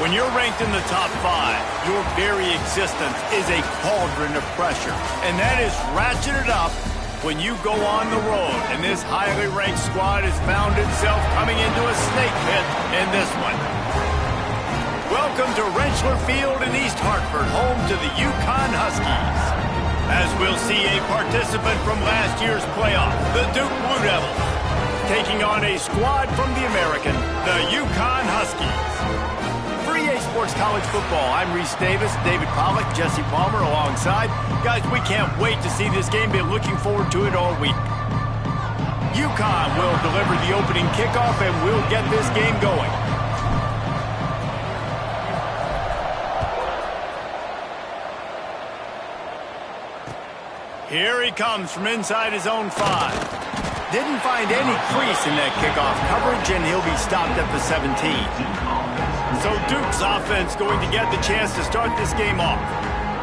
When you're ranked in the top 5, your very existence is a cauldron of pressure. And that is ratcheted up when you go on the road. And this highly ranked squad has found itself coming into a snake pit in this one. Welcome to Rentschler Field in East Hartford, home to the UConn Huskies. As we'll see a participant from last year's playoff, the Duke Blue Devils, taking on a squad from the American, the UConn Huskies. For EA Sports College Football, I'm Reese Davis, David Pollack, Jesse Palmer alongside. Guys, we can't wait to see this game. Been looking forward to it all week. UConn will deliver the opening kickoff and we'll get this game going. Here he comes from inside his own 5. Didn't find any crease in that kickoff coverage, and he'll be stopped at the 17. So Duke's offense going to get the chance to start this game off.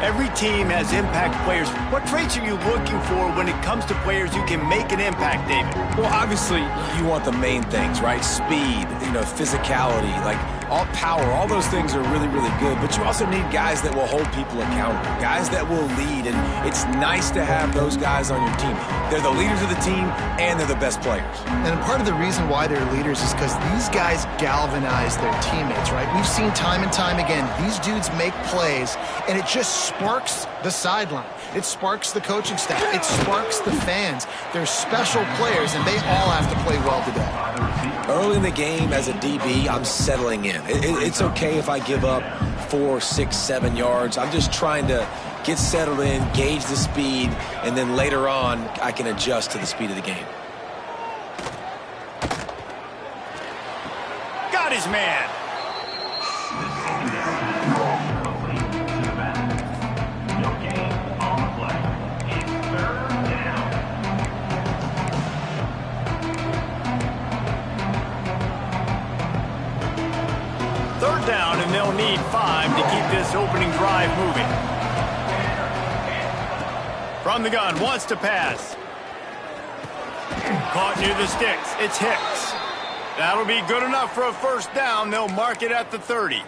Every team has impact players. What traits are you looking for when it comes to players who can make an impact, David? Well, obviously, you want the main things, right? Speed, physicality, like all power, all those things are really, really good. But you also need guys that will hold people accountable, guys that will lead. And it's nice to have those guys on your team. They're the leaders of the team, and they're the best players. And part of the reason why they're leaders is because these guys galvanize their teammates, right? We've seen time and time again, these dudes make plays, and it just sparks the sideline. It sparks the coaching staff. It sparks the fans. They're special players, and they all have to play well today. Early in the game as a DB, I'm settling in. It's okay if I give up 4, 6, 7 yards. I'm just trying to get settled in, gauge the speed, and then later on, I can adjust to the speed of the game. Got his man. Third down, and they'll need 5 to keep this opening drive moving. From the gun, wants to pass. Caught near the sticks. It's Hicks. That'll be good enough for a first down. They'll mark it at the 30.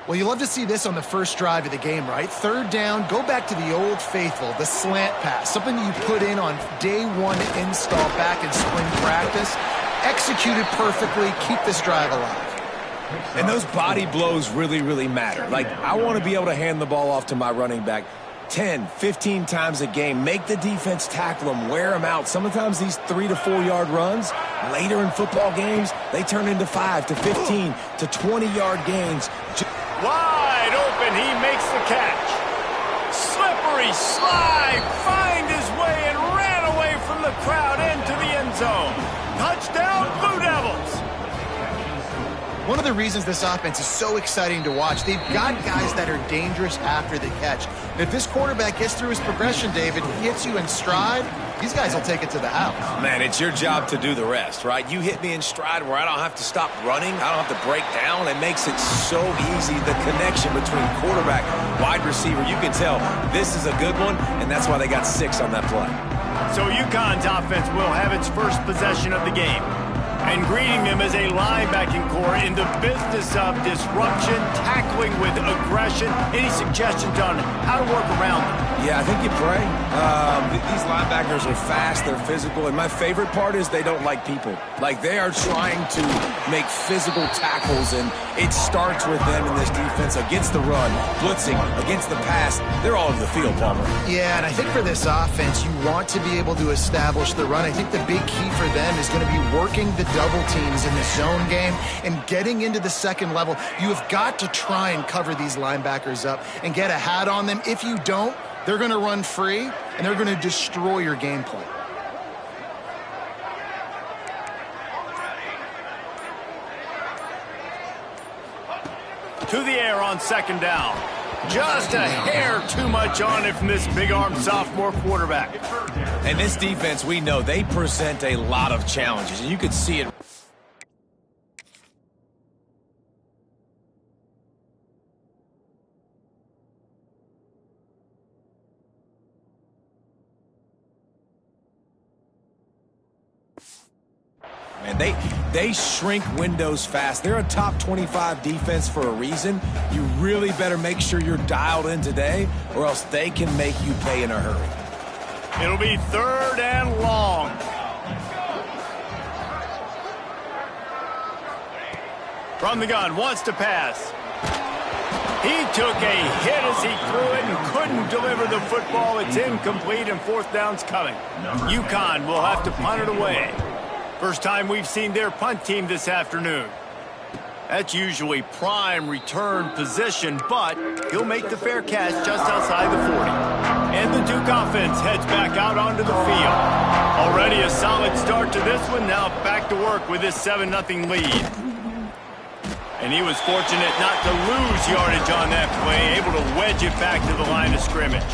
Well, you love to see this on the first drive of the game, right? Third down, go back to the old faithful, the slant pass, something you put in on day 1 install back in spring practice. Executed perfectly, keep this drive alive. And those body blows really, really matter. Like, I want to be able to hand the ball off to my running back 10, 15 times a game. Make the defense tackle them, wear them out. Sometimes these 3 to 4 yard runs, later in football games, they turn into 5 to 15 to 20 yard gains. Wide open, he makes the catch. Slippery slide, find his way and ran away from the crowd into the end zone. Touchdown, Blue Devils. One of the reasons this offense is so exciting to watch, they've got guys that are dangerous after the catch. If this quarterback gets through his progression, David, hits you in stride, these guys will take it to the house. Man, it's your job to do the rest, right? You hit me in stride where I don't have to stop running. I don't have to break down. It makes it so easy, the connection between quarterback, wide receiver. You can tell this is a good one, and that's why they got 6 on that play. So UConn's offense will have its first possession of the game. And greeting them as a linebacking core in the business of disruption, tackling with aggression. Any suggestions on how to work around them? Yeah, I think you pray. These linebackers are fast, they're physical, and my favorite part is they don't like people. Like, they are trying to make physical tackles, and it starts with them in this defense against the run, blitzing, against the pass. They're all over the field, Palmer. Yeah, and I think for this offense, you want to be able to establish the run. I think the big key for them is going to be working the double teams in the zone game and getting into the second level. You have got to try and cover these linebackers up and get a hat on them. If you don't, they're going to run free, and they're going to destroy your game plan. To the air on second down. Just a hair too much on it from this big-armed sophomore quarterback. And this defense, we know, they present a lot of challenges, and you could see it. Man, They shrink windows fast. They're a top 25 defense for a reason. You really better make sure you're dialed in today, or else they can make you pay in a hurry. It'll be 3rd and long. From the gun, wants to pass. He took a hit as he threw it and couldn't deliver the football. It's incomplete and 4th down's coming. UConn will have to punt it away. First time we've seen their punt team this afternoon. That's usually prime return position, but he'll make the fair catch just outside the 40. And the Duke offense heads back out onto the field. Already a solid start to this one. Now back to work with this 7-0 lead. And he was fortunate not to lose yardage on that play, able to wedge it back to the line of scrimmage.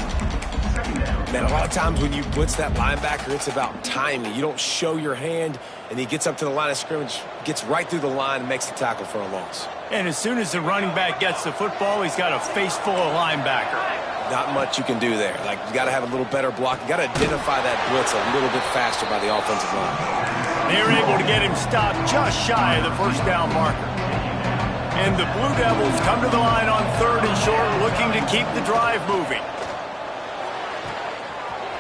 Man, a lot of times when you blitz that linebacker, it's about timing. You don't show your hand, and he gets up to the line of scrimmage, gets right through the line, and makes the tackle for a loss. And as soon as the running back gets the football, he's got a face full of linebacker. Not much you can do there. Like, you got to have a little better block. You got to identify that blitz a little bit faster by the offensive line. They're able to get him stopped just shy of the 1st down marker. And the Blue Devils come to the line on 3rd and short, looking to keep the drive moving.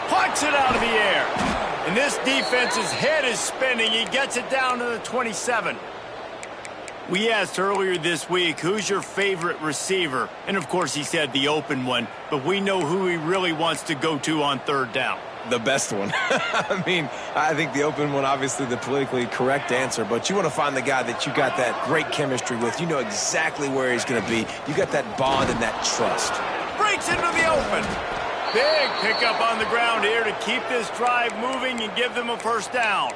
Plucks it out of the air. And this defense's head is spinning. He gets it down to the 27. We asked earlier this week, who's your favorite receiver? And, of course, he said the open one. But we know who he really wants to go to on 3rd down. The best one. I mean, I think the open one, obviously the politically correct answer, but you want to find the guy that you got that great chemistry with. You know exactly where he's going to be. You got that bond and that trust. Breaks into the open. Big pickup on the ground here to keep this drive moving and give them a 1st down.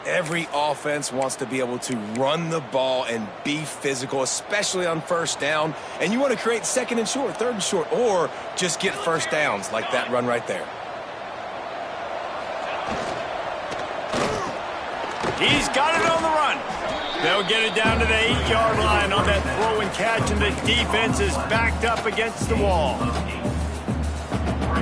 Every offense wants to be able to run the ball and be physical, especially on 1st down. And you want to create 2nd and short, 3rd and short, or just get 1st downs like that run right there. He's got it on the run. They'll get it down to the 8-yard line on that throw and catch, and the defense is backed up against the wall.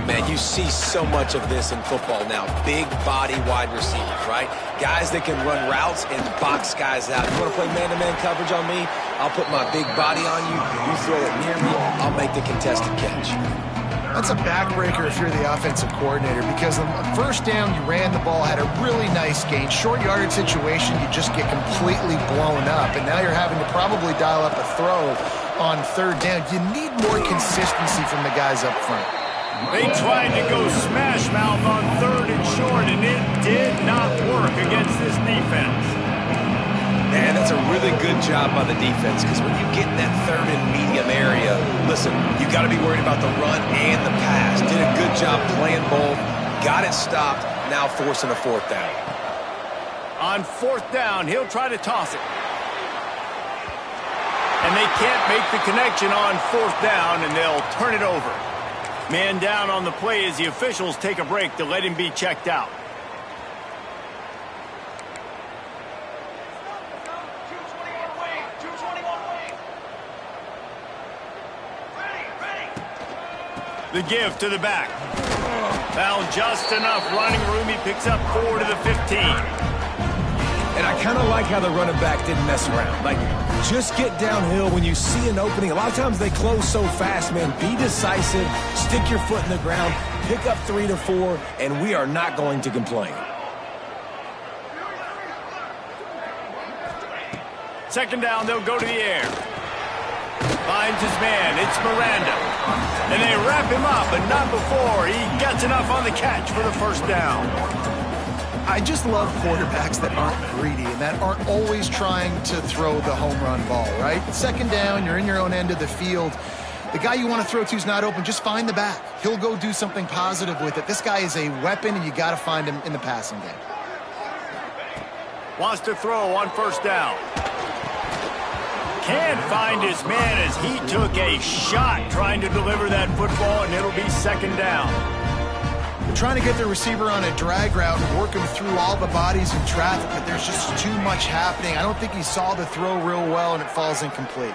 Man, you see so much of this in football now. Big body wide receivers, right? Guys that can run routes and box guys out. You want to play man-to-man coverage on me? I'll put my big body on you. You throw it near me, I'll make the contested catch. That's a backbreaker if you're the offensive coordinator, because on 1st down, you ran the ball, had a really nice gain. Short yardage situation, you just get completely blown up, and now you're having to probably dial up a throw on 3rd down. You need more consistency from the guys up front. They tried to go smash mouth on 3rd and short, and it did not work against this defense. Man, that's a really good job by the defense, because when you get in that 3rd and medium area, listen, you got to be worried about the run and the pass. Did a good job playing both, got it stopped, now forcing a 4th down. On 4th down, he'll try to toss it. And they can't make the connection on 4th down, and they'll turn it over. Man down on the play as the officials take a break to let him be checked out. The give to the back. Found just enough running room. He picks up 4 to the 15. And I kind of like how the running back didn't mess around. Like, just get downhill when you see an opening. A lot of times they close so fast, man. Be decisive. Stick your foot in the ground. Pick up 3 to 4, and we are not going to complain. 2nd down, they'll go to the air. Finds his man. It's Miranda. And they wrap him up, but not before he gets enough on the catch for the 1st down. I just love quarterbacks that aren't greedy and that aren't always trying to throw the home run ball, right? 2nd down, you're in your own end of the field. The guy you want to throw to is not open. Just find the back. He'll go do something positive with it. This guy is a weapon, and you got to find him in the passing game. Wants to throw on 1st down. Can't find his man as he took a shot trying to deliver that football, and it'll be 2nd down. They're trying to get their receiver on a drag route and work him through all the bodies in traffic, but there's just too much happening. I don't think he saw the throw real well, and it falls incomplete.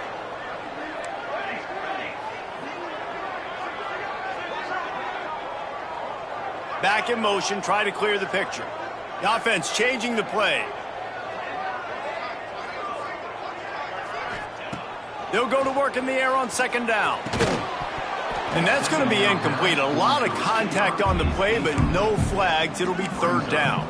Back in motion, try to clear the picture. The offense changing the play. They'll go to work in the air on second down. And that's going to be incomplete. A lot of contact on the play, but no flags. It'll be third down.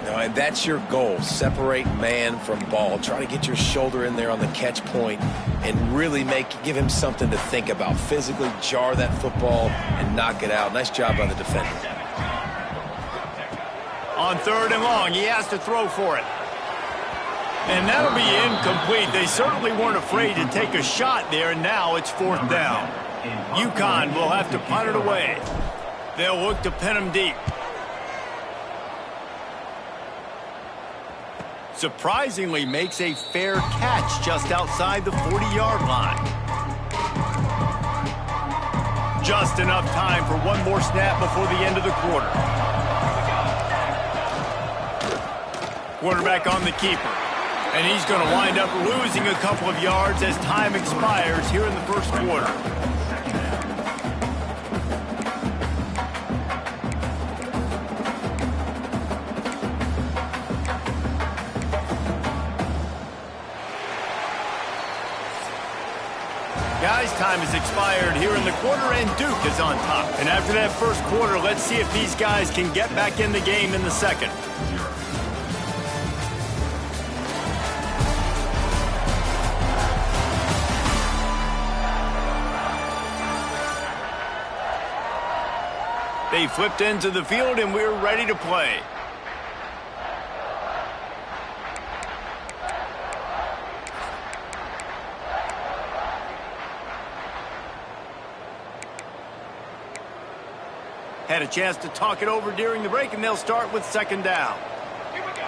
And that's your goal. Separate man from ball. Try to get your shoulder in there on the catch point and really give him something to think about. Physically jar that football and knock it out. Nice job by the defender. On third and long, he has to throw for it. And that'll be incomplete. They certainly weren't afraid to take a shot there, and now it's fourth down. UConn will have to punt it away. They'll look to pin him deep. Surprisingly makes a fair catch just outside the 40-yard line. Just enough time for one more snap before the end of the quarter. Quarterback on the keeper. And he's going to wind up losing a couple of yards as time expires here in the first quarter. Guys, time has expired here in the quarter, and Duke is on top. And after that first quarter, let's see if these guys can get back in the game in the second. They flipped into the field, and we're ready to play. Had a chance to talk it over during the break, and they'll start with second down. Here we go.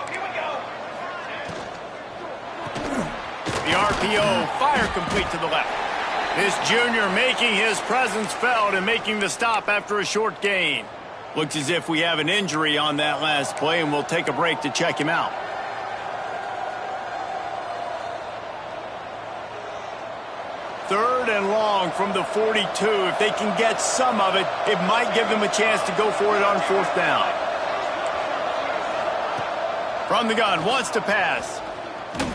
The RPO, fire complete to the left. This junior making his presence felt and making the stop after a short gain. Looks as if we have an injury on that last play, and we'll take a break to check him out. Third and long from the 42. If they can get some of it, it might give them a chance to go for it on fourth down. From the gun, wants to pass.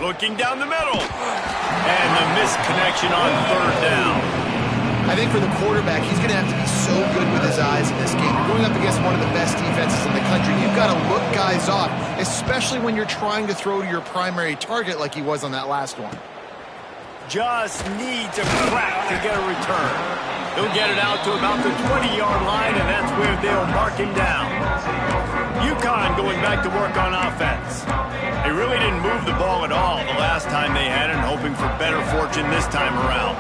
Looking down the middle. And the misconnection on third down. I think for the quarterback, he's going to have to be so good with his eyes in this game. You're going up against one of the best defenses in the country. You've got to look guys off, especially when you're trying to throw to your primary target like he was on that last one. Just needs a crack to get a return. He'll get it out to about the 20-yard line, and that's where they'll mark him down. UConn going back to work on offense. They really didn't move the ball at all the last time they had it, and hoping for better fortune this time around.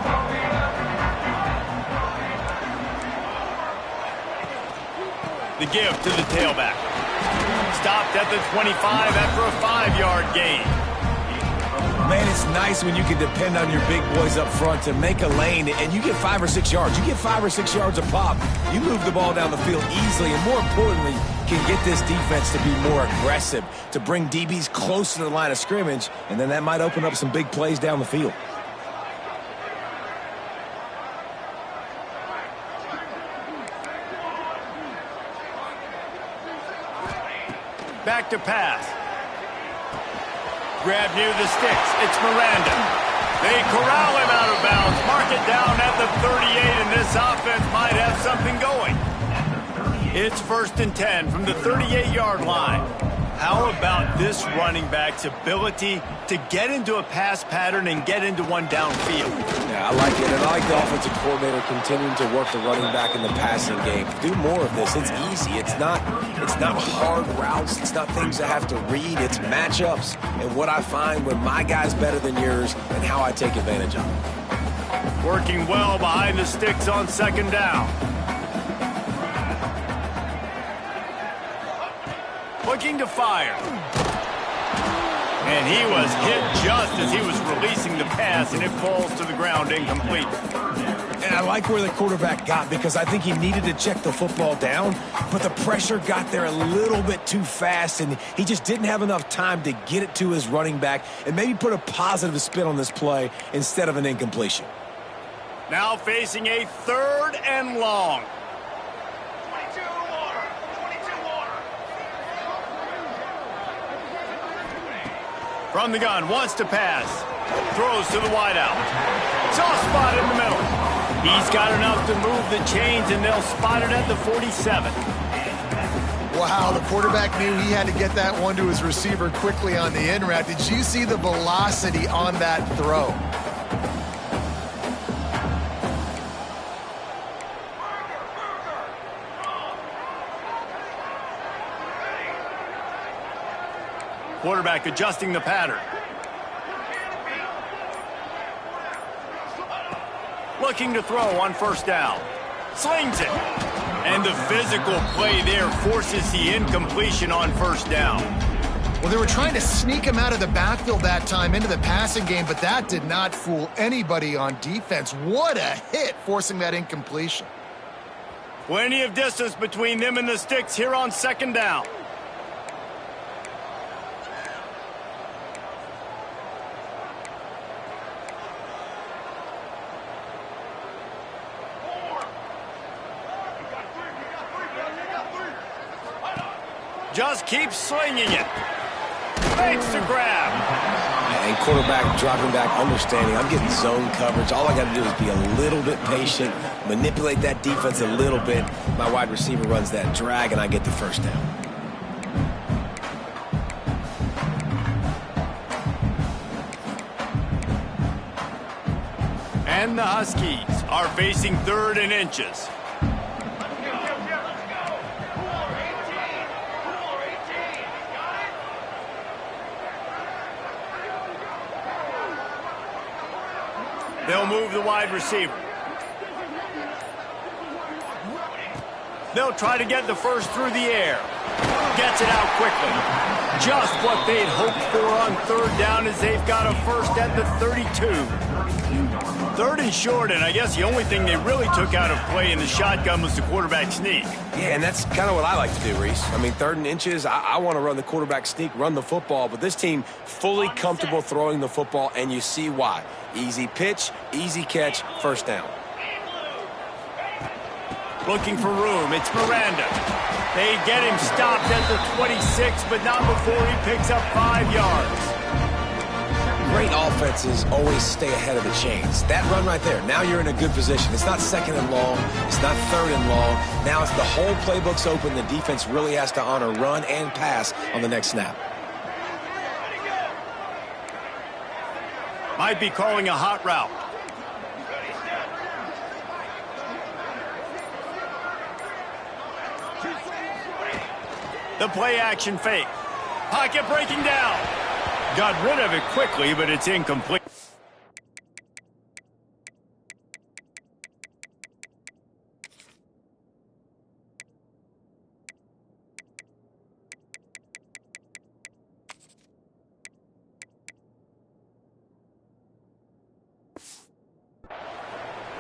The give to the tailback. Stopped at the 25 after a 5-yard gain. Man, it's nice when you can depend on your big boys up front to make a lane, and you get 5 or 6 yards. You get 5 or 6 yards a pop. You move the ball down the field easily, and more importantly, can get this defense to be more aggressive, to bring DBs close to the line of scrimmage, and then that might open up some big plays down the field. Back to pass. Grab near the sticks. It's Miranda. They corral him out of bounds. Mark it down at the 38, and this offense might have something going. It's first and 10 from the 38-yard line. How about this running back's ability to get into a pass pattern and get into one downfield? Yeah, I like it, and I like the offensive coordinator continuing to work the running back in the passing game. Do more of this. It's easy. It's not hard routes. It's not things I have to read. It's matchups and what I find when my guy's better than yours and how I take advantage of it. Working well behind the sticks on second down. Looking to fire. And he was hit just as he was releasing the pass, and it falls to the ground incomplete. And I like where the quarterback got, because I think he needed to check the football down, but the pressure got there a little bit too fast, and he just didn't have enough time to get it to his running back and maybe put a positive spin on this play instead of an incompletion. Now facing a third and long. From the gun, wants to pass. Throws to the wideout. Soft spot in the middle. He's got enough to move the chains, and they'll spot it at the 47. Wow, the quarterback knew he had to get that one to his receiver quickly on the in route. Did you see the velocity on that throw? Quarterback adjusting the pattern. Looking to throw on first down. Slings it. And the physical play there forces the incompletion on first down. Well, they were trying to sneak him out of the backfield that time into the passing game, but that did not fool anybody on defense. What a hit, forcing that incompletion. Plenty of distance between them and the sticks here on second down. Just keeps slinging it. Makes the grab. And quarterback dropping back, understanding I'm getting zone coverage. All I got to do is be a little bit patient, manipulate that defense a little bit. My wide receiver runs that drag, and I get the first down. And the Huskies are facing 3rd and inches. They'll move the wide receiver. They'll try to get the first through the air. Gets it out quickly. Just what they'd hoped for on 3rd down as they've got a first at the 32. 3rd and short, and I guess the only thing they really took out of play in the shotgun was the quarterback sneak. Yeah, and that's kind of what I like to do, Reese. I mean, 3rd and inches, I want to run the quarterback sneak, run the football, but this team fully comfortable throwing the football, and you see why. Easy pitch, easy catch, first down. Looking for room, it's Miranda. They get him stopped at the 26, but not before he picks up 5 yards. Great offenses always stay ahead of the chains. That run right there, now you're in a good position. It's not 2nd and long. It's not 3rd and long. Now it's the whole playbook's open. The defense really has to honor run and pass on the next snap. Might be calling a hot route. The play action fake. Pocket breaking down. Got rid of it quickly, but it's incomplete.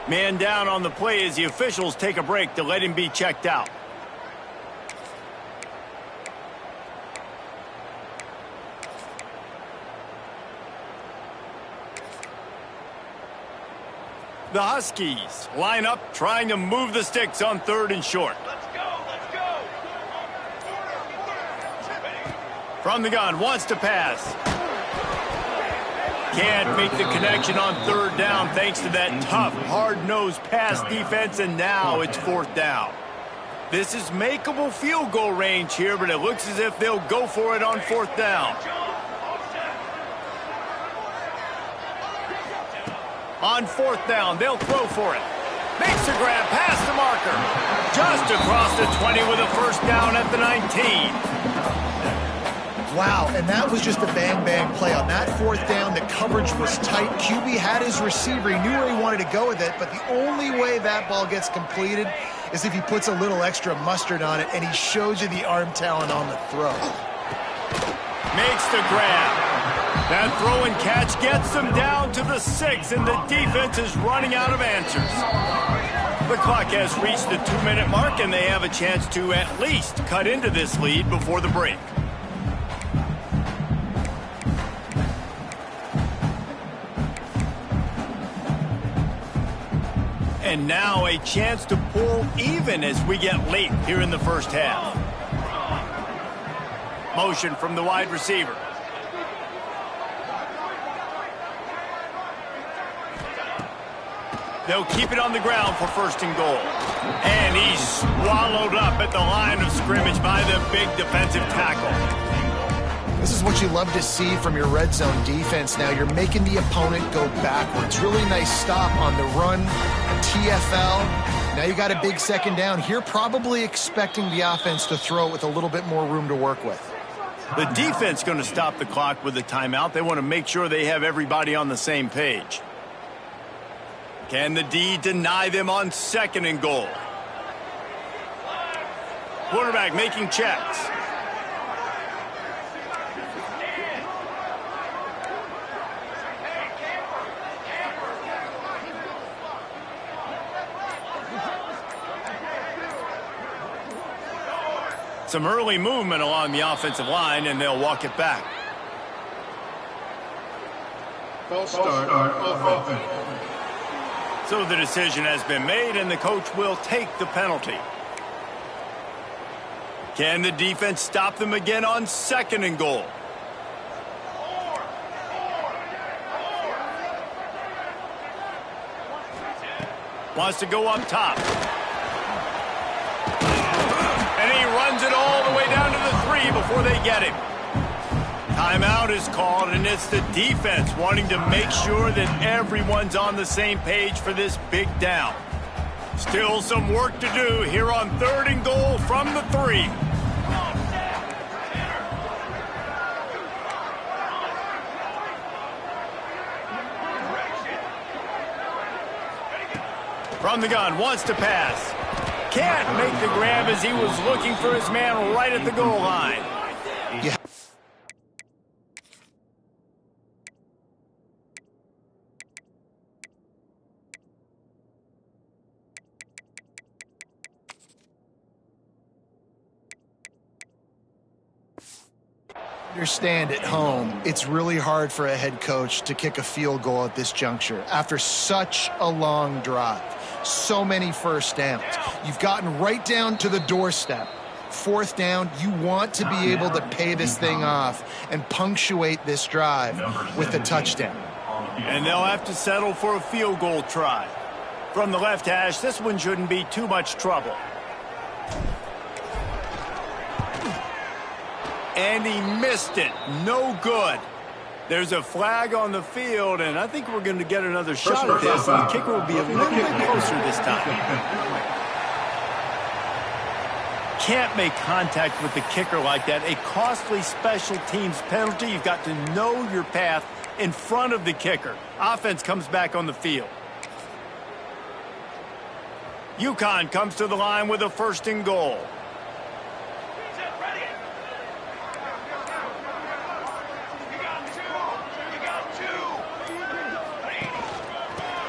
Man down on the play as the officials take a break to let him be checked out. The Huskies line up trying to move the sticks on 3rd and short. Let's go, let's go. From the gun, wants to pass. Can't make the connection on 3rd down thanks to that tough, hard-nosed pass defense, and now it's 4th down. This is makeable field goal range here, but it looks as if they'll go for it on 4th down. On 4th down, they'll throw for it. Makes the grab past the marker. Just across the 20 with a first down at the 19. Wow, and that was just a bang-bang play. On that 4th down, the coverage was tight. QB had his receiver. He knew where he wanted to go with it, but the only way that ball gets completed is if he puts a little extra mustard on it, and he shows you the arm talent on the throw. Makes the grab. That throw and catch gets them down to the 6, and the defense is running out of answers. The clock has reached the 2-minute mark, and they have a chance to at least cut into this lead before the break. And now a chance to pull even as we get late here in the first half. Motion from the wide They'll keep it on the ground for 1st and goal. And he's swallowed up at the line of scrimmage by the big defensive tackle. This is what you love to see from your red zone defense. Now you're making the opponent go backwards. Really nice stop on the run, a TFL. Now you got a big 2nd down. Here probably expecting the offense to throw it with a little bit more room to work with. The defense going to stop the clock with a timeout. They want to make sure they have everybody on the same page. Can the D deny them on 2nd and goal? Quarterback making checks. Some early movement along the offensive line, and they'll walk it back. False start on offense. So the decision has been made, and the coach will take the penalty. Can the defense stop them again on 2nd and goal? Wants to go up top. And he runs it all the way down to the 3 before they get him. Timeout is called, and it's the defense wanting to make sure that everyone's on the same page for this big down. Still some work to do here on 3rd and goal from the 3. From the gun, wants to pass. Can't make the grab as he was looking for his man right at the goal line. Yeah. Understand at home, it's really hard for a head coach to kick a field goal at this juncture after such a long drive. So many 1st downs. You've gotten right down to the doorstep. 4th down, you want to be able to pay this thing off and punctuate this drive with a touchdown. And they'll have to settle for a field goal try. From the left hash, this one shouldn't be too much trouble. And he missed it. No good. There's a flag on the field, and I think we're going to get another shot at this, and the kicker will be a little bit closer this time. Can't make contact with the kicker like that. A costly special teams penalty. You've got to know your path in front of the kicker. Offense comes back on the field. UConn comes to the line with a 1st and goal.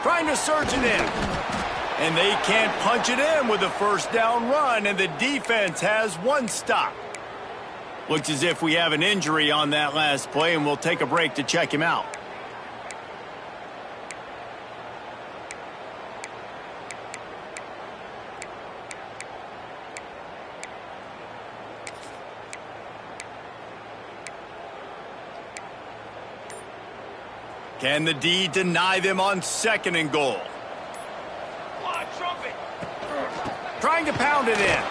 Trying to surge it in. And they can't punch it in with a 1st down run, and the defense has 1 stop. Looks as if we have an injury on that last play, and we'll take a break to check him out. Can the D deny them on 2nd and goal? Trying to pound it in.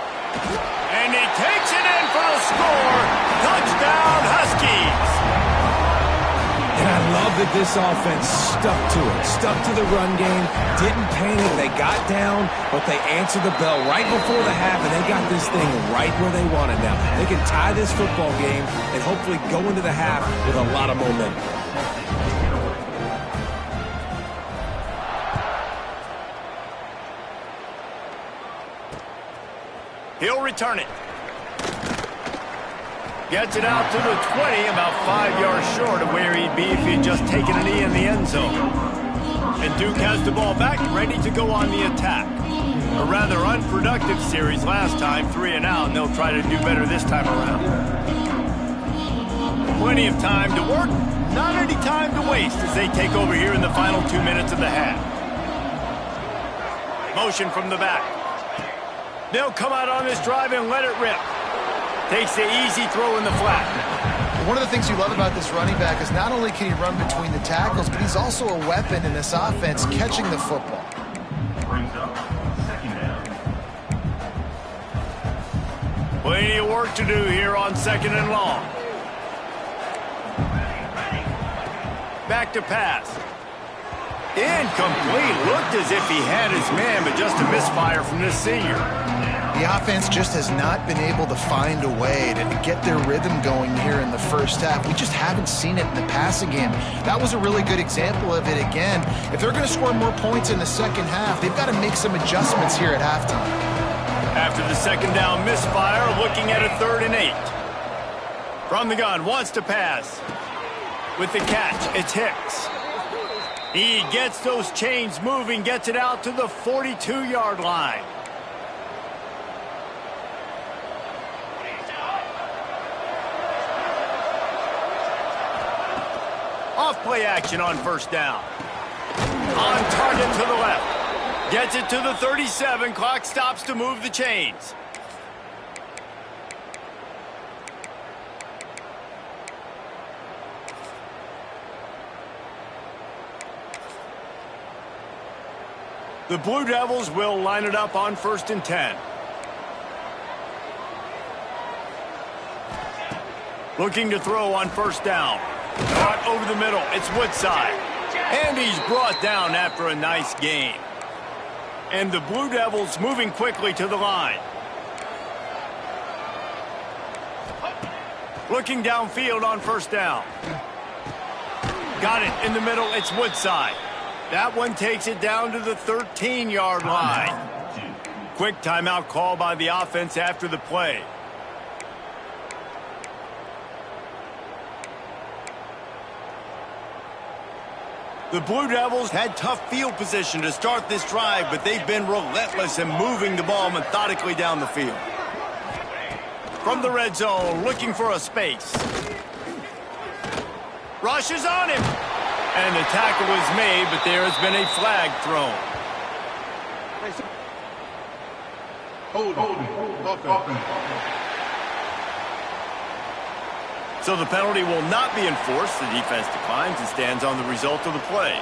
And he takes it in for the score. Touchdown, Huskies. And I love that this offense stuck to it, stuck to the run game, didn't panic. They got down, but they answered the bell right before the half, and they got this thing right where they want it now. They can tie this football game and hopefully go into the half with a lot of momentum. He'll return it. Gets it out to the 20, about 5 yards short of where he'd be if he'd just taken a knee in the end zone. And Duke has the ball back, ready to go on the attack. A rather unproductive series last time, 3 and out, and they'll try to do better this time around. Plenty of time to work, not any time to waste as they take over here in the final 2 minutes of the half. Motion from the back. They'll come out on this drive and let it rip. Takes the easy throw in the flat. One of the things you love about this running back is not only can he run between the tackles, but he's also a weapon in this offense catching the football. Plenty of work to do here on 2nd and long. Back to pass. Incomplete. Looked as if he had his man, but just a misfire from this senior. The offense just has not been able to find a way to get their rhythm going here in the first half. We just haven't seen it in the passing game. That was a really good example of it again. If they're going to score more points in the second half, they've got to make some adjustments here at halftime. After the 2nd down misfire, looking at a 3rd and 8. From the gun, wants to pass. With the catch, it's Hicks. He gets those chains moving, gets it out to the 42-yard line. Off play action on 1st down. On target to the left. Gets it to the 37. Clock stops to move the chains. The Blue Devils will line it up on 1st and 10. Looking to throw on 1st down. Caught over the middle. It's Woodside. And he's brought down after a nice gain. And the Blue Devils moving quickly to the line. Looking downfield on 1st down. Got it in the middle. It's Woodside. That one takes it down to the 13-yard line. Quick timeout call by the offense after the play. The Blue Devils had tough field position to start this drive, but they've been relentless in moving the ball methodically down the field. From the red zone, looking for a space. Rushes on him. And the tackle was made, but there has been a flag thrown. So the penalty will not be enforced. The defense declines and stands on the result of the play.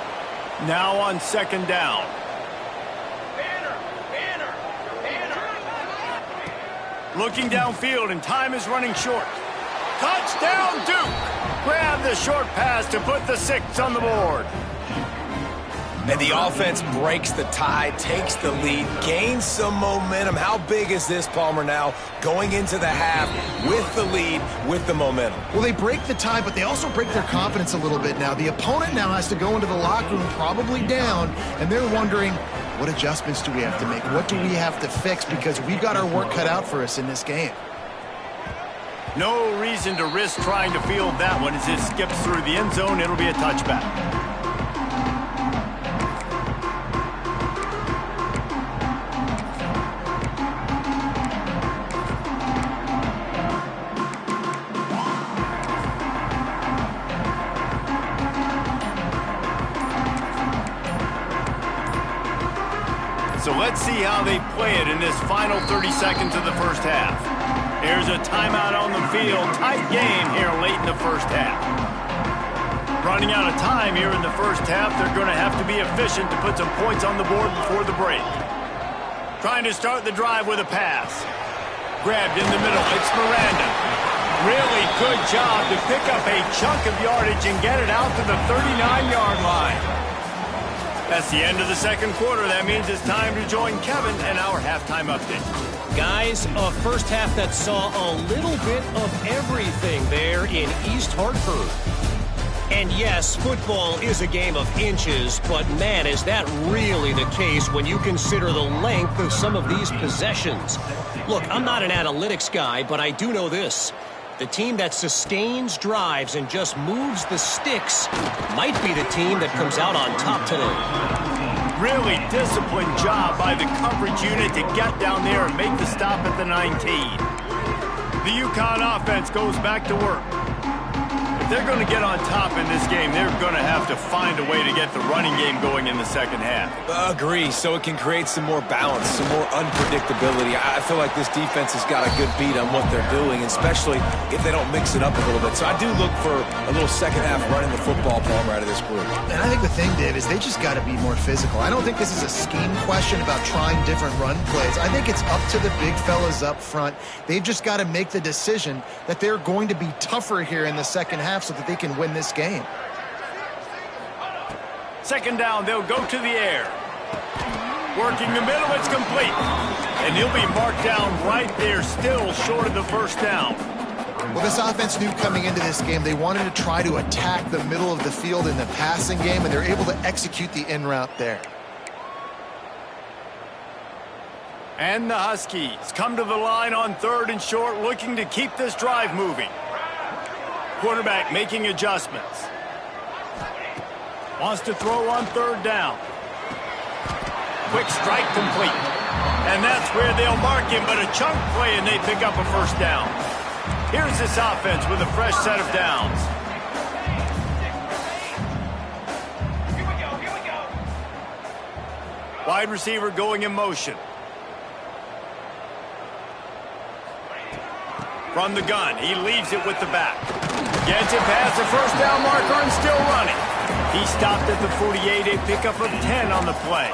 Now on 2nd down. Looking downfield, and time is running short. Touchdown, Duke! Grab the short pass to put the 6 on the board. And the offense breaks the tie, takes the lead, gains some momentum. How big is this, Palmer, now going into the half with the lead, with the momentum? Well, they break the tie, but they also break their confidence a little bit now. The opponent now has to go into the locker room probably down, and they're wondering, what adjustments do we have to make? What do we have to fix? Because we've got our work cut out for us in this game. No reason to risk trying to field that one as it skips through the end zone. It'll be a touchback. So let's see how they play it in this final 30 seconds of the first half. Here's a timeout on the field. Tight game here late in the first half. Running out of time here in the first half. They're going to have to be efficient to put some points on the board before the break. Trying to start the drive with a pass. Grabbed in the middle. It's Miranda. Really good job to pick up a chunk of yardage and get it out to the 39-yard line. That's the end of the second quarter. That means it's time to join Kevin and our halftime update. Guys, a first half that saw a little bit of everything there in East Hartford. And yes, football is a game of inches, but man, is that really the case when you consider the length of some of these possessions. Look, I'm not an analytics guy, but I do know this. The team that sustains drives and just moves the sticks might be the team that comes out on top today. Really disciplined job by the coverage unit to get down there and make the stop at the 19. The UConn offense goes back to work. they're going to get on top in this game, they're going to have to find a way to get the running game going in the second half. Agree, so it can create some more balance, some more unpredictability. I feel like this defense has got a good beat on what they're doing, especially if they don't mix it up a little bit. So I do look for a little second half running the football Palmer out of this group. And I think the thing, Dave, is they just got to be more physical. I don't think this is a scheme question about trying different run plays. I think it's up to the big fellas up front. They've just got to make the decision that they're going to be tougher here in the second half so that they can win this game. Second down, they'll go to the air. Working the middle, it's complete. And he'll be marked down right there, still short of the first down. Well, this offense knew coming into this game they wanted to try to attack the middle of the field in the passing game, and they're able to execute the in route there. And the Huskies come to the line on 3rd and short, looking to keep this drive moving. Quarterback making adjustments. Wants to throw on 3rd down. Quick strike complete. And that's where they'll mark him, but a chunk play and they pick up a first down. Here's this offense with a fresh set of downs. Wide receiver going in motion. From the gun, he leaves it with the back. Gets it past the first down marker and still running. He stopped at the 48, a pickup of 10 on the play.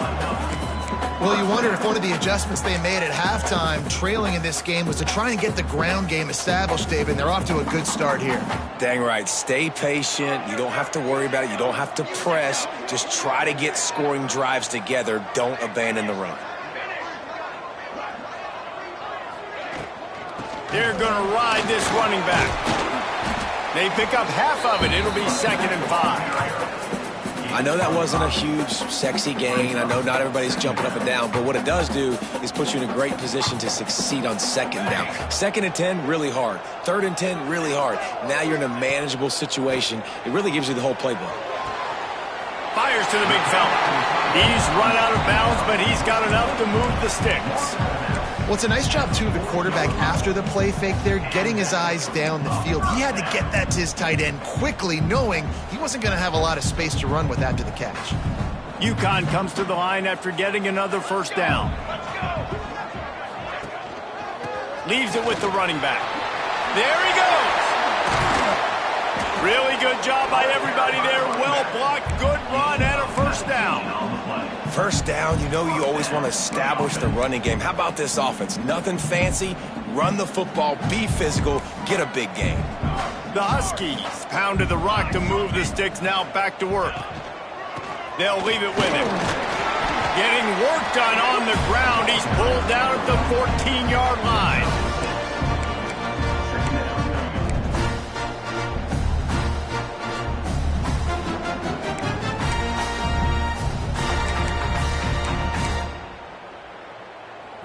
Well, you wonder if one of the adjustments they made at halftime, trailing in this game, was to try and get the ground game established, David, and they're off to a good start here. Dang right. Stay patient. You don't have to worry about it. You don't have to press. Just try to get scoring drives together. Don't abandon the run. They're going to ride this running back. They pick up half of it. It'll be 2nd and 5. I know that wasn't a huge, sexy gain. I know not everybody's jumping up and down, but what it does do is put you in a great position to succeed on 2nd down. 2nd and 10, really hard. 3rd and 10, really hard. Now you're in a manageable situation. It really gives you the whole playbook. Fires to the big fella. He's run out of bounds, but he's got enough to move the sticks. Well, it's a nice job, too, of the quarterback after the play fake there, getting his eyes down the field. He had to get that to his tight end quickly, knowing he wasn't going to have a lot of space to run with after the catch. UConn comes to the line after getting another first down. Leaves it with the running back. There he goes. Really good job by everybody there. Well blocked, good run, and a first down. First down, you know you always want to establish the running game. How about this offense? Nothing fancy. Run the football, be physical, get a big gain. The Huskies pounded the rock to move the sticks, now back to work. They'll leave it with him. Getting work done on the ground. He's pulled down at the 14-yard line.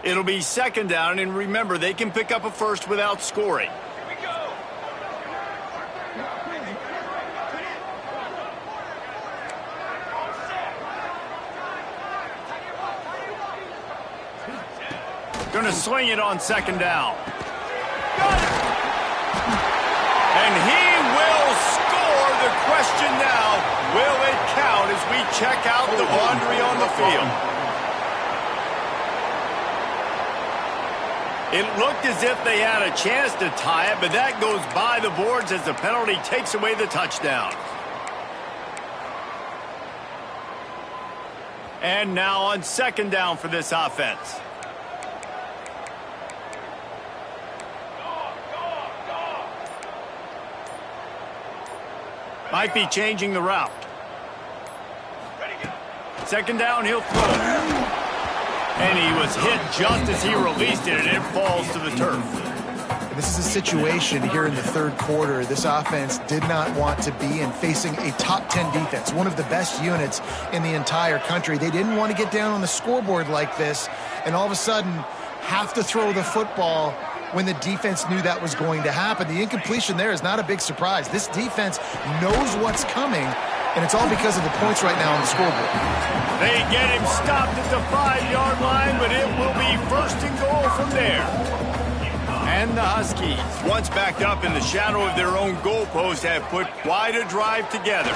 It'll be 2nd down, and remember, they can pick up a first without scoring. Here we go. Gonna swing it on 2nd down. Got it. And he will score. The question now, will it count as we check out the laundry on the field? It looked as if they had a chance to tie it, but that goes by the boards as the penalty takes away the touchdown. And now on 2nd down for this offense. Might be changing the route. 2nd down, he'll throw it. And he was hit just as he released it, and it falls to the turf. This is a situation here in the 3rd quarter this offense did not want to be in, facing a top 10 defense, one of the best units in the entire country. They didn't want to get down on the scoreboard like this and all of a sudden have to throw the football when the defense knew that was going to happen. The incompletion there is not a big surprise. This defense knows what's coming, and it's all because of the points right now on the scoreboard. They get him stopped at the 5-yard line, but it will be 1st and goal from there. And the Huskies, once backed up in the shadow of their own goalpost, have put quite a drive together.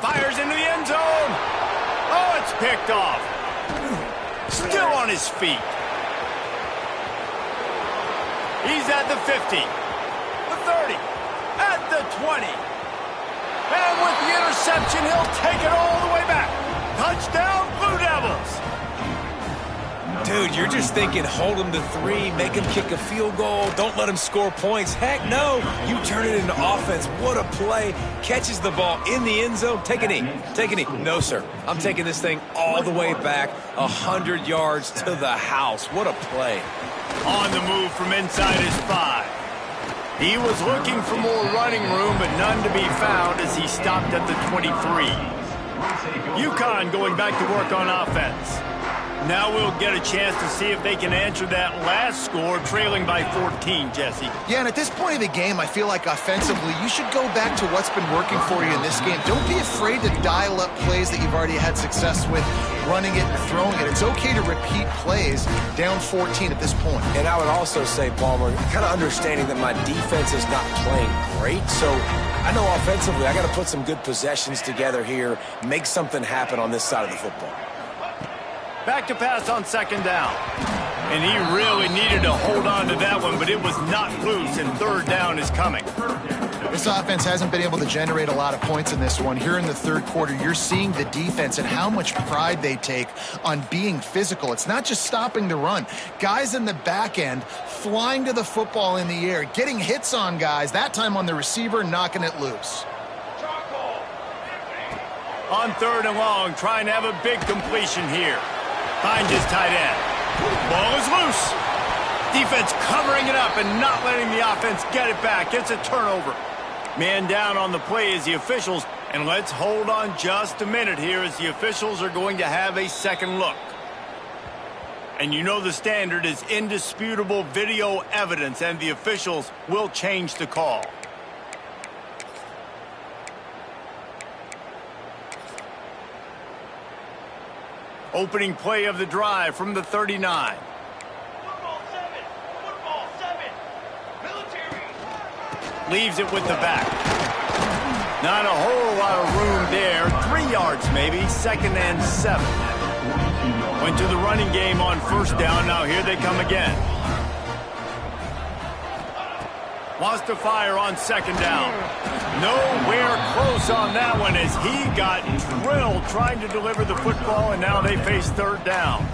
Fires into the end zone. Oh, it's picked off. Still on his feet. He's at the 50, the 30, at the 20. And with the interception, he'll take it all the way back. Touchdown, Blue Devils. Dude, you're just thinking hold him to 3, make him kick a field goal, don't let him score points. Heck no, you turn it into offense. What a play. Catches the ball in the end zone. Take a knee. Take a knee. No, sir. I'm taking this thing all the way back 100 yards to the house. What a play. On the move from inside his 5. He was looking for more running room, but none to be found as he stopped at the 23. UConn going back to work on offense. Now we'll get a chance to see if they can answer that last score, trailing by 14, Jesse. Yeah, and at this point of the game, I feel like offensively, you should go back to what's been working for you in this game. Don't be afraid to dial up plays that you've already had success with, running it and throwing it. It's okay to repeat plays down 14 at this point. And I would also say, Palmer, kind of understanding that my defense is not playing great, so I know offensively I got to put some good possessions together here, make something happen on this side of the football. Back to pass on second down. And he really needed to hold on to that one, but it was not loose, and third down is coming. This offense hasn't been able to generate a lot of points in this one. Here in the third quarter, you're seeing the defense and how much pride they take on being physical. It's not just stopping the run. Guys in the back end flying to the football in the air, getting hits on guys, that time on the receiver, knocking it loose. On third and long, trying to have a big completion here. Finds his tight end. Ball is loose. Defense covering it up and not letting the offense get it back. It's a turnover. Man down on the play is the officials. And let's hold on just a minute here as the officials are going to have a second look. And you know the standard is indisputable video evidence, and the officials will change the call. Opening play of the drive from the 39. Football 7. Military. Leaves it with the back. Not a whole lot of room there. 3 yards maybe. Second and 7. Went to the running game on first down. Now here they come again. Lost to fire on second down. Nowhere close on that one as he got drilled trying to deliver the football, and now they face third down.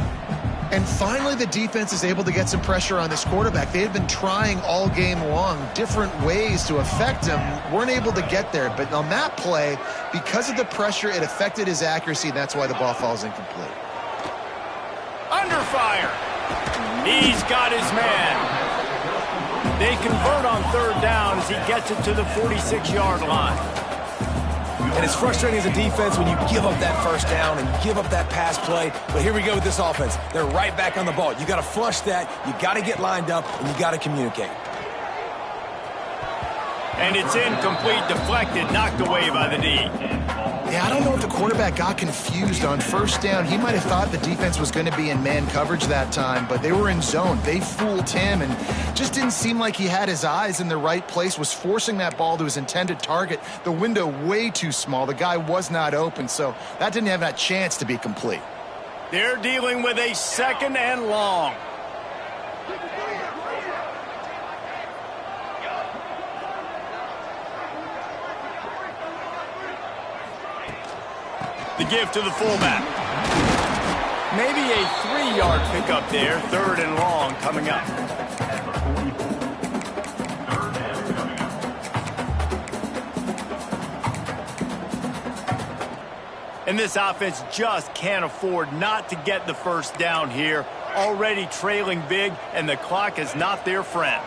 And finally, the defense is able to get some pressure on this quarterback. They had been trying all game long different ways to affect him. Weren't able to get there. But on that play, because of the pressure, it affected his accuracy. That's why the ball falls incomplete. Under fire. He's got his man. They convert on third down as he gets it to the 46-yard line. And it's frustrating as a defense when you give up that first down and give up that pass play. But here we go with this offense. They're right back on the ball. You got to flush that. You got to get lined up, and you got to communicate. And it's incomplete, deflected, knocked away by the D. Yeah, I don't know if the quarterback got confused on first down. He might have thought the defense was going to be in man coverage that time, but they were in zone. They fooled him and just didn't seem like he had his eyes in the right place, was forcing that ball to his intended target. The window way too small. The guy was not open, so that didn't have that chance to be complete. They're dealing with a second and long. The give to the fullback. Maybe a 3-yard pickup there. Third and long coming up. And this offense just can't afford not to get the first down here. Already trailing big, and the clock is not their friend.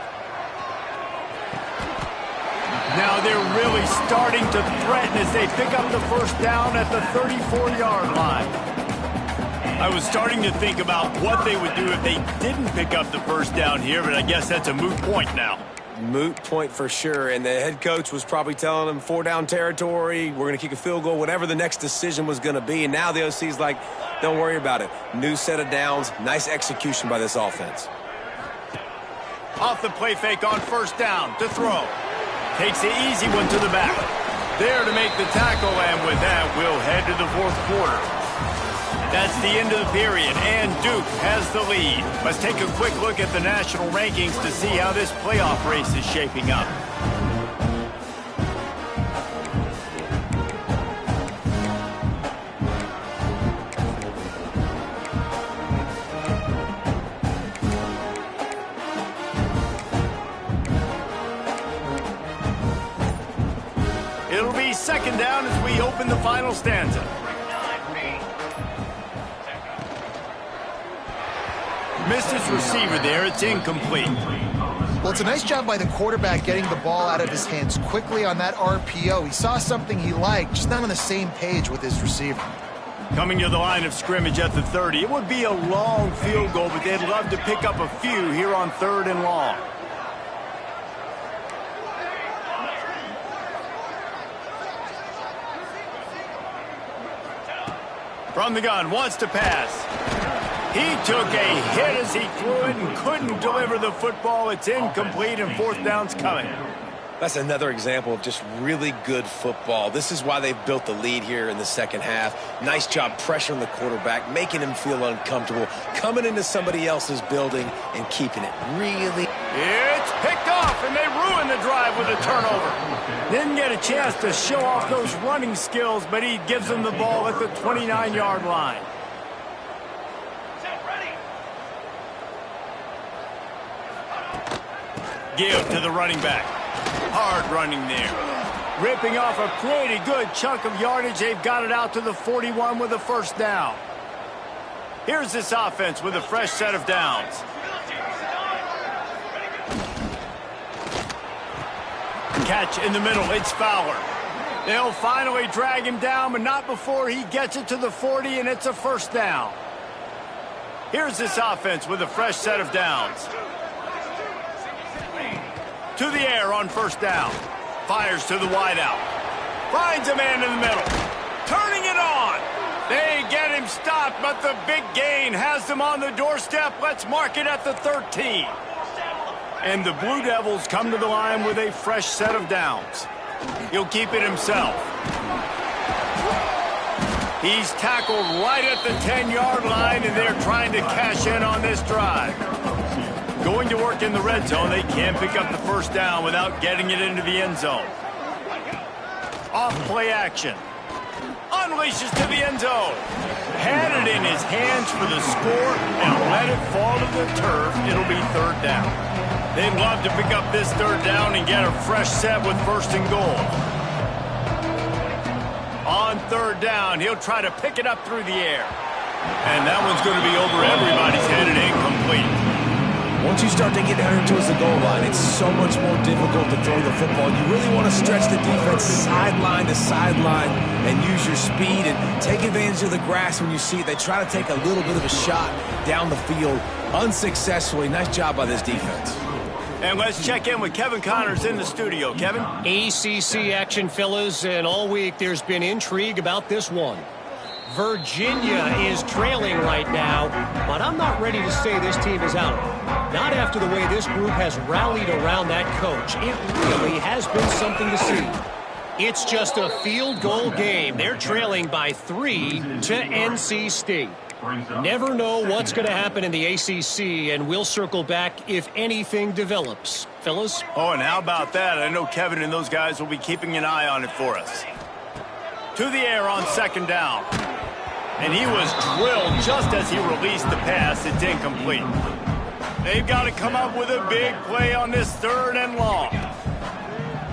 Now they're really starting to threaten as they pick up the first down at the 34-yard line. I was starting to think about what they would do if they didn't pick up the first down here, but I guess that's a moot point now. Moot point for sure, and the head coach was probably telling them 4-down territory, we're going to kick a field goal, whatever the next decision was going to be, and now the OC's like, don't worry about it. New set of downs, nice execution by this offense. Off the play fake on first down to throw. Takes the easy one to the back. There to make the tackle, and with that, we'll head to the fourth quarter. That's the end of the period, and Duke has the lead. Let's take a quick look at the national rankings to see how this playoff race is shaping up. It'll be second down as we open the final stanza. Missed his receiver there. It's incomplete. Well, it's a nice job by the quarterback getting the ball out of his hands quickly on that RPO. He saw something he liked, just not on the same page with his receiver. Coming to the line of scrimmage at the 30. It would be a long field goal, but they'd love to pick up a few here on 3rd and long. From the gun, wants to pass. He took a hit as he threw it and couldn't deliver the football. It's incomplete, and 4th down's coming. That's another example of just really good football. This is why they've built the lead here in the second half. Nice job pressuring the quarterback, making him feel uncomfortable, coming into somebody else's building and keeping it really. It's picked off, and they ruin the drive with a turnover. Didn't get a chance to show off those running skills, but he gives them the ball at the 29-yard line. Give to the running back. Hard running there. Ripping off a pretty good chunk of yardage. They've got it out to the 41 with a 1st down. Here's this offense with a fresh set of downs. Catch in the middle. It's Fowler. They'll finally drag him down, but not before he gets it to the 40, and it's a 1st down. Here's this offense with a fresh set of downs. To the air on 1st down. Fires to the wideout. Finds a man in the middle. Turning it on. They get him stopped, but the big gain has them on the doorstep. Let's mark it at the 13. And the Blue Devils come to the line with a fresh set of downs. He'll keep it himself. He's tackled right at the 10-yard line, and they're trying to cash in on this drive. Going to work in the red zone. They can't pick up the 1st down without getting it into the end zone. Off play action. Unleashes to the end zone. Had it in his hands for the score and let it fall to the turf. It'll be 3rd down. They'd love to pick up this 3rd down and get a fresh set with 1st and goal. On 3rd down, he'll try to pick it up through the air. And that one's going to be over everybody's head and incomplete. Once you start to get down towards the goal line, it's so much more difficult to throw the football. You really want to stretch the defense sideline to sideline and use your speed and take advantage of the grass when you see it. They try to take a little bit of a shot down the field unsuccessfully. Nice job by this defense. And let's check in with Kevin Connors in the studio. Kevin? ACC action, fellas, and all week there's been intrigue about this one. Virginia is trailing right now, but I'm not ready to say this team is out. Not after the way this group has rallied around that coach. It really has been something to see. It's just a field goal game. They're trailing by 3 to NC State. Never know what's going to happen in the ACC, and we'll circle back if anything develops. Fellas? Oh, and how about that? I know Kevin and those guys will be keeping an eye on it for us. To the air on 2nd down. And he was drilled just as he released the pass. It's incomplete. They've got to come up with a big play on this 3rd and long.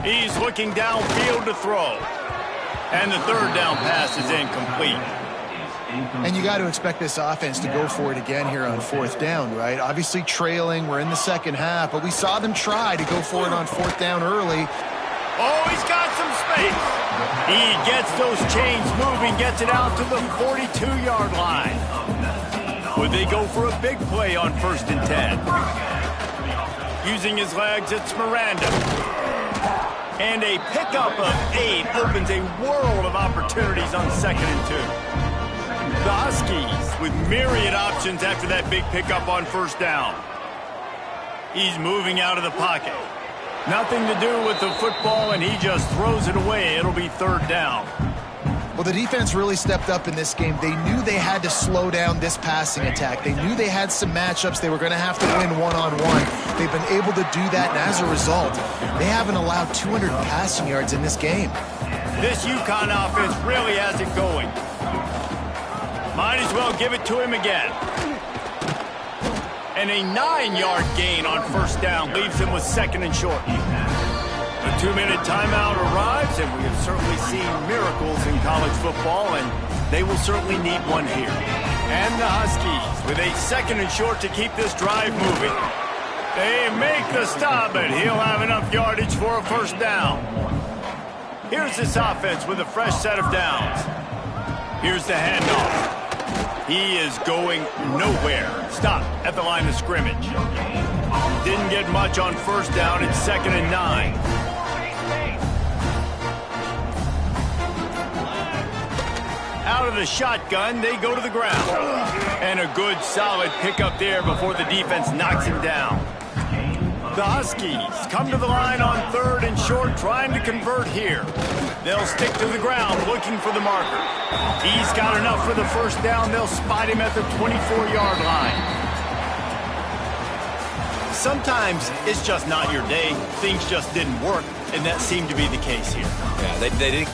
He's looking downfield to throw. And the 3rd down pass is incomplete. And you got to expect this offense to go for it again here on 4th down, right? Obviously trailing. We're in the second half, but we saw them try to go for it on 4th down early. Oh, he's got some space. He gets those chains moving, gets it out to the 42-yard line. Would they go for a big play on 1st and 10? Using his legs, it's Miranda. And a pickup of 8 opens a world of opportunities on 2nd and 2. The Huskies with myriad options after that big pickup on 1st down. He's moving out of the pocket. Nothing to do with the football, and he just throws it away. It'll be third down. Well, the defense really stepped up in this game. They knew they had to slow down this passing attack. They knew they had some matchups they were going to have to win one-on-one. They've been able to do that, and as a result, they haven't allowed 200 passing yards in this game. This UConn offense really has it going. Might as well give it to him again. And a 9-yard gain on first down leaves him with second and short. The 2-minute timeout arrives, and we have certainly seen miracles in college football, and they will certainly need one here. And the Huskies with a second and short to keep this drive moving. They make the stop, but he'll have enough yardage for a first down. Here's this offense with a fresh set of downs. Here's the handoff. He is going nowhere. Stop at the line of scrimmage. Didn't get much on first down. It's 2nd and 9. Out of the shotgun, they go to the ground. And a good, solid pickup there before the defense knocks him down. The Huskies come to the line on 3rd and short, trying to convert here. They'll stick to the ground, looking for the marker. He's got enough for the first down. They'll spot him at the 24-yard line. Sometimes it's just not your day. Things just didn't work, and that seemed to be the case here. Yeah, they didn't